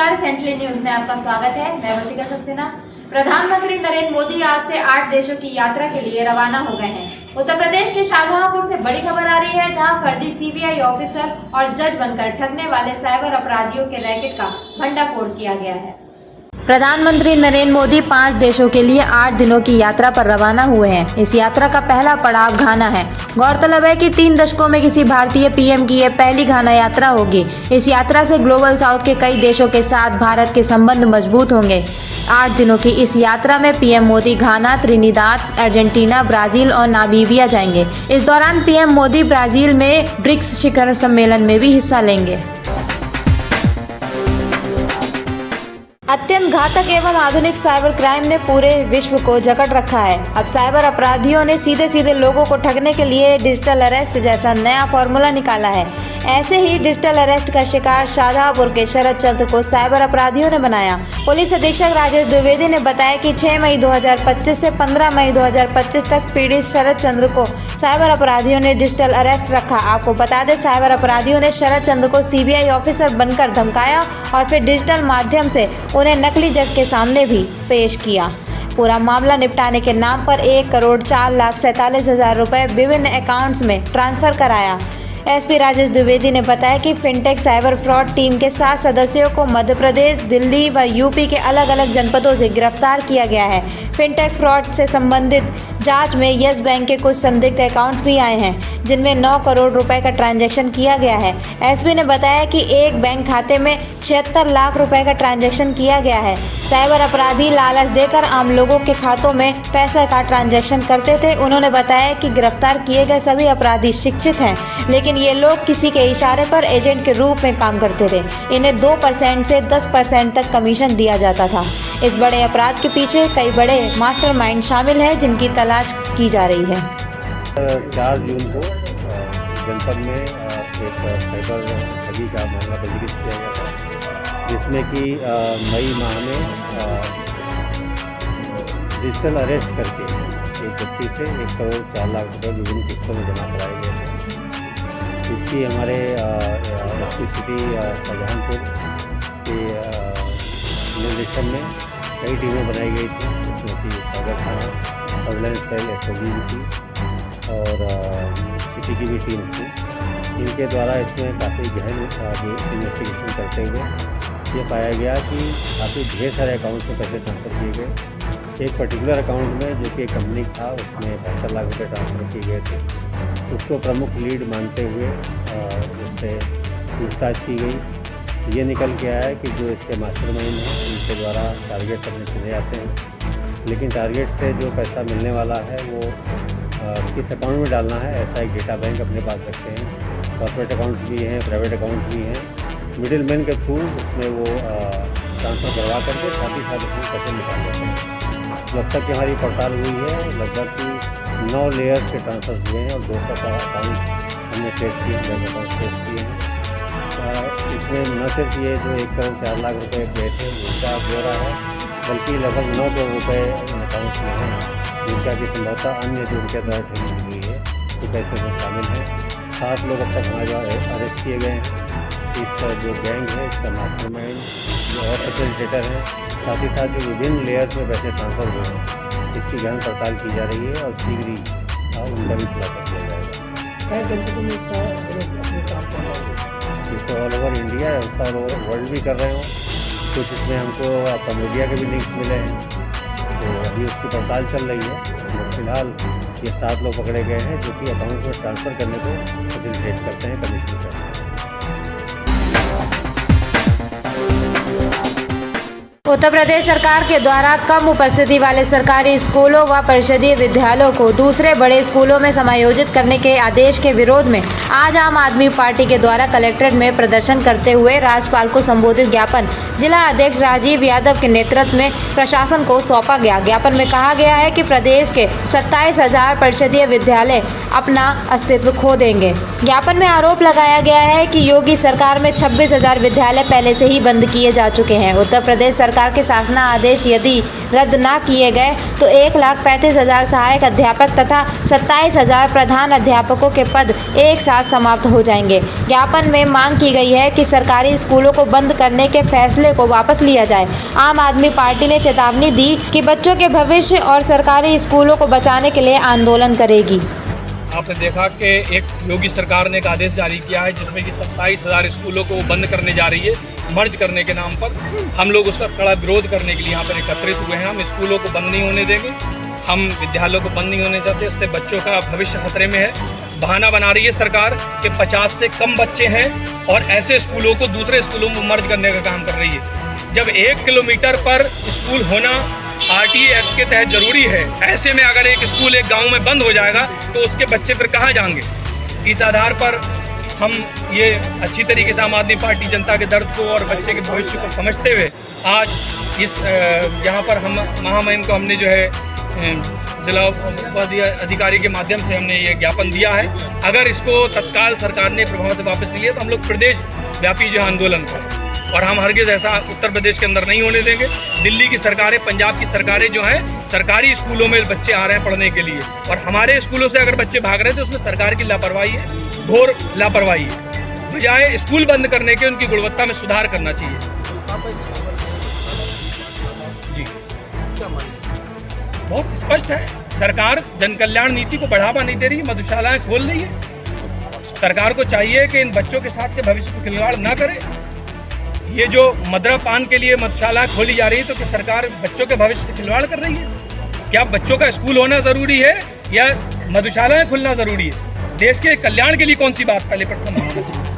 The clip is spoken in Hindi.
नमस्कार, सेंट्रल न्यूज में आपका स्वागत है। मैं वसीका सक्सेना। प्रधानमंत्री नरेंद्र मोदी आज से 8 देशों की यात्रा के लिए रवाना हो गए हैं। उत्तर प्रदेश के शाहजहांपुर से बड़ी खबर आ रही है, जहां फर्जी सीबीआई ऑफिसर और जज बनकर ठगने वाले साइबर अपराधियों के रैकेट का भंडाफोड़ किया गया है। प्रधानमंत्री नरेंद्र मोदी 5 देशों के लिए 8 दिनों की यात्रा पर रवाना हुए हैं। इस यात्रा का पहला पड़ाव घाना है। गौरतलब है कि 3 दशकों में किसी भारतीय पीएम की यह पहली घाना यात्रा होगी। इस यात्रा से ग्लोबल साउथ के कई देशों के साथ भारत के संबंध मजबूत होंगे। 8 दिनों की इस यात्रा में पीएम मोदी घाना, त्रिनिदाद, अर्जेंटीना, ब्राजील और नामीबिया जाएंगे। इस दौरान पीएम मोदी ब्राजील में ब्रिक्स शिखर सम्मेलन में भी हिस्सा लेंगे। अत्यंत घातक एवं आधुनिक साइबर क्राइम ने पूरे विश्व को जकड़ रखा है। अब साइबर अपराधियों ने सीधे सीधे लोगों को ठगने के लिए डिजिटल अरेस्ट जैसा नया फॉर्मूला निकाला है। ऐसे ही डिजिटल अरेस्ट का शिकार शाहजहांपुर के शरद चंद्र को साइबर अपराधियों ने बनाया। पुलिस अधीक्षक राजेश द्विवेदी ने बताया कि 6 मई 2025 से 15 मई 2025 तक पीड़ित शरद चंद्र को साइबर अपराधियों ने डिजिटल अरेस्ट रखा। आपको बता दें, साइबर अपराधियों ने शरद चंद्र को सीबीआई ऑफिसर बनकर धमकाया और फिर डिजिटल माध्यम से उन्हें नकली जज के सामने भी पेश किया। पूरा मामला निपटाने के नाम पर 1,04,47,000 रुपए विभिन्न अकाउंट्स में ट्रांसफर कराया। एसपी राजेश द्विवेदी ने बताया कि फिनटेक साइबर फ्रॉड टीम के 7 सदस्यों को मध्य प्रदेश, दिल्ली व यूपी के अलग अलग जनपदों से गिरफ्तार किया गया है। फिनटेक फ्रॉड से संबंधित जांच में यस बैंक के कुछ संदिग्ध अकाउंट्स भी आए हैं, जिनमें 9 करोड़ रुपए का ट्रांजैक्शन किया गया है। एसपी ने बताया कि एक बैंक खाते में 76 लाख रुपए का ट्रांजैक्शन किया गया है। साइबर अपराधी लालच देकर आम लोगों के खातों में पैसे का ट्रांजैक्शन करते थे। उन्होंने बताया कि गिरफ्तार किए गए सभी अपराधी शिक्षित हैं, लेकिन ये लोग किसी के इशारे पर एजेंट के रूप में काम करते थे। इन्हें 2% से 10% तक कमीशन दिया जाता था। इस बड़े अपराध के पीछे कई बड़े मास्टरमाइंड शामिल हैं, जिनकी तलाश की जा रही है। 4 जून को जनपद में एक साइबर ठगी का मामला पंजीकृत किया गया था, जिसमें कि मई माह में डिजिटल अरेस्ट करके एक व्यक्ति से 1,04,00,000 रुपये विभिन्न किस्तों में जमा कराए गए थे। इसकी हमारे एसपी सिटी शाहजहांपुर के निर्देशन में कई टीमें बनाई गई थी, जिसमें कि साइबर थाना, सर्विलांस सेल, एसओजी थी और सिटी की भी टीम थी। इनके द्वारा इसमें काफ़ी गहन इन्वेस्टिगेशन करते हुए ये पाया गया कि काफ़ी ढेर सारे अकाउंट में पैसे ट्रांसफ़र किए गए। एक पर्टिकुलर अकाउंट में, जो कि एक कंपनी था, उसमें 72 लाख रुपये ट्रांसफ़र किए गए थे। उसको प्रमुख लीड मानते हुए उससे पूछताछ की गई। ये निकल के आया कि जो इसके मास्टरमाइंड हैं, उनके द्वारा टारगेट अपने चुने जाते हैं, लेकिन टारगेट से जो पैसा मिलने वाला है वो किस अकाउंट में डालना है, ऐसा एक डेटा बैंक अपने पास रखते हैं। कॉर्पोरेट अकाउंट्स भी हैं, प्राइवेट अकाउंट्स भी हैं। मिडिल मैन के थ्रू उसमें वो ट्रांसफ़र करवा करके साथ ही साथ उसमें पैसे निकाल लेते हैं। जब तक कि हमारी पड़ताल हुई है, लगभग 9 लेयर्स के ट्रांसफ़र हुए हैं और 200 का अकाउंट हमने टेस्ट किए, बैंक अकाउंट टेस्ट किए हैं। इसमें न सिर्फ ये जो 1,04,00,000 रुपये गए थे उसका ब्यौरा है, बल्कि लगभग 9 करोड़ रुपये अकाउंट्स में हैं, जिनका कि संभवतः अन्य जो उनके द्वारा ठगी हुई है वो पैसे में शामिल हैं। 7 लोग अब तक हमारे द्वारा अरेस्ट किए गए हैं। इस जो गैंग है, इसका मास्टरमाइंड जो और फैसिलिटेटर हैं, साथ ही साथ जो विभिन्न लेयर्स में पैसे ट्रांसफ़र हुए हैं, इसकी गहन पड़ताल की जा रही है और शीघ्र ही उनका भी खुलासा किया जाएगा। इसको ऑल ओवर इंडिया है, उसका ऑल ओवर वर्ल्ड भी कर रहे हो। कुछ इसमें हमको कम्बोडिया के भी लिंक्स मिले हैं, तो अभी उसकी पड़ताल चल रही है। फिलहाल ये 7 लोग पकड़े गए हैं, जो कि अकाउंट में ट्रांसफ़र करने को फैसिलिटेट करते हैं, कमीशन करते हैं। उत्तर प्रदेश सरकार के द्वारा कम उपस्थिति वाले सरकारी स्कूलों व परिषदीय विद्यालयों को दूसरे बड़े स्कूलों में समायोजित करने के आदेश के विरोध में आज आम आदमी पार्टी के द्वारा कलेक्ट्रेट में प्रदर्शन करते हुए राज्यपाल को संबोधित ज्ञापन जिला अध्यक्ष राजीव यादव के नेतृत्व में प्रशासन को सौंपा गया। ज्ञापन में कहा गया है कि प्रदेश के 27,000 परिषदीय विद्यालय अपना अस्तित्व खो देंगे। ज्ञापन में आरोप लगाया गया है कि योगी सरकार में 26,000 विद्यालय पहले से ही बंद किए जा चुके हैं। उत्तर प्रदेश सरकार सरकार के शासनादेश यदि रद्द न किए गए तो 1,35,000 सहायक अध्यापक तथा 27,000 प्रधान अध्यापकों के पद एक साथ समाप्त हो जाएंगे। ज्ञापन में मांग की गई है कि सरकारी स्कूलों को बंद करने के फैसले को वापस लिया जाए। आम आदमी पार्टी ने चेतावनी दी कि बच्चों के भविष्य और सरकारी स्कूलों को बचाने के लिए आंदोलन करेगी। आपने देखा कि एक योगी सरकार ने एक आदेश जारी किया है जिसमें कि 27,000 स्कूलों को बंद करने जा रही है, मर्ज करने के नाम पर। हम लोग उसका कड़ा विरोध करने के लिए यहाँ पर एकत्रित हुए हैं। हम स्कूलों को बंद नहीं होने देंगे, हम विद्यालयों को बंद नहीं होने चाहते। इससे बच्चों का भविष्य खतरे में है। बहाना बना रही है सरकार कि 50 से कम बच्चे हैं और ऐसे स्कूलों को दूसरे स्कूलों में मर्ज करने का काम कर रही है। जब 1 किलोमीटर पर स्कूल होना आरटीई एक्ट के तहत जरूरी है, ऐसे में अगर एक स्कूल एक गांव में बंद हो जाएगा तो उसके बच्चे फिर कहाँ जाएंगे। इस आधार पर हम ये अच्छी तरीके से आम आदमी पार्टी जनता के दर्द को और बच्चे के भविष्य को समझते हुए आज इस यहाँ पर हम महामहिम को हमने जो है जिला अधिकारी के माध्यम से हमने ये ज्ञापन दिया है। अगर इसको तत्काल सरकार ने प्रभाव से वापस नहीं लिया तो हम लोग प्रदेश व्यापी जो आंदोलन करें और हम हरगिज़ ऐसा उत्तर प्रदेश के अंदर नहीं होने देंगे। दिल्ली की सरकारें, पंजाब की सरकारें जो हैं सरकारी स्कूलों में बच्चे आ रहे हैं पढ़ने के लिए और हमारे स्कूलों से अगर बच्चे भाग रहे हैं तो उसमें सरकार की लापरवाही है, घोर लापरवाही है। बजाय स्कूल बंद करने के उनकी गुणवत्ता में सुधार करना चाहिए। जी बहुत स्पष्ट है, सरकार जन कल्याण नीति को बढ़ावा नहीं दे रही, मधुशालाएं खोल रही है। सरकार को चाहिए कि इन बच्चों के साथ के भविष्य को खिलवाड़ न करे। ये जो मदिरापान के लिए मधुशाला खोली जा रही है तो क्या सरकार बच्चों के भविष्य से खिलवाड़ कर रही है? क्या बच्चों का स्कूल होना ज़रूरी है या मधुशालाएं खुलना ज़रूरी है? देश के कल्याण के लिए कौन सी बात पहले प्रथम